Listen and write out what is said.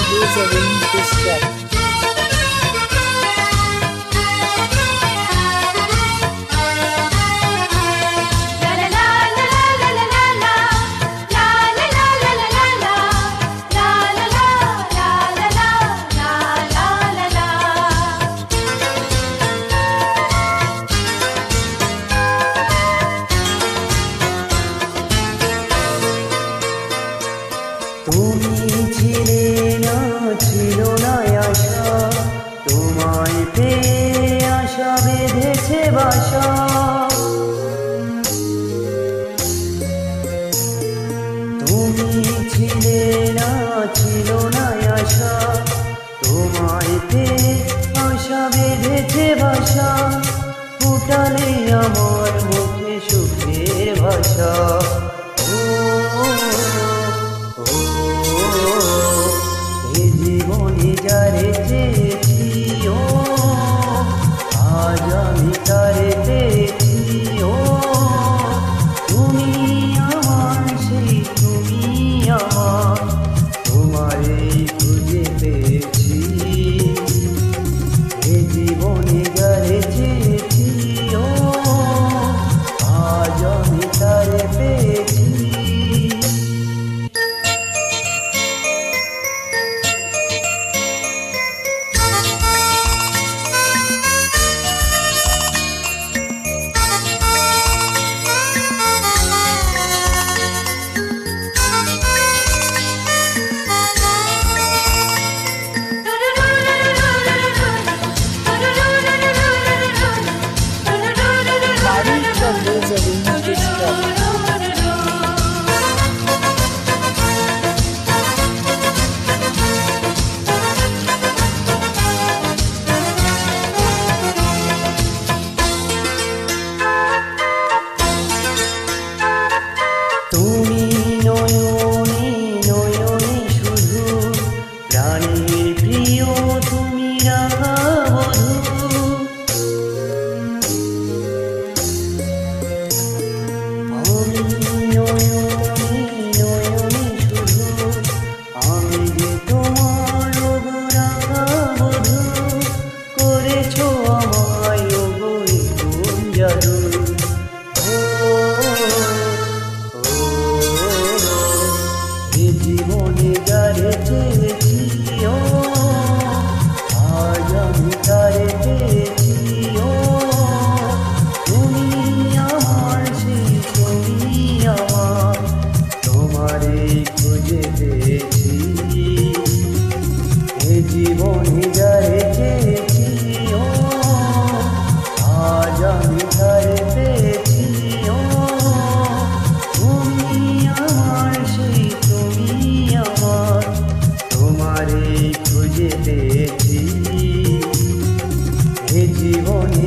using this track. তুমি ছিলে না, ছিল না আশা, তোমায় পেয়ে আশা বেঁধেছে বাসা। তুমি ছিলে না, ছিল না আশা, তোমায় পেয়ে আশা বেঁধেছে বাসা। ফুটালে আমার মুখে সুখের ভাষা। জীবনে যারে চেয়েছি, ও আজ আমি তারে পেয়েছি। ও তুমি আমার, সেই তুমি আমার, তোমারই খুঁজে পেয়েছি। এ জীবনে যারে চেয়েছি, ও আজ আমি তারে পেয়েছি। Using this track. তুমি নয়নে নয়নে শুধু প্রাণের প্রিয়, তুমি রাধা বধূ। আমি নয়নে নয়নে শুধু, আমি যে তোমার ওগো রাধা বধূ। করেছো আমায় ওগো কোন জাদু। জীবনে যারে চেয়েছি, ও আজ আমি তারে পেয়েছি। ও তুমি আমার, সেই তুমি আমার, তোমারে খুঁজে পেয়েছি। এ জীবনে যারে চেয়েছি, ও আজ আমি তারে পেয়েছি। ও তুমি আমার, সেই তুমি আমার, তোমারে খুঁজে পেয়েছি। এ জীবন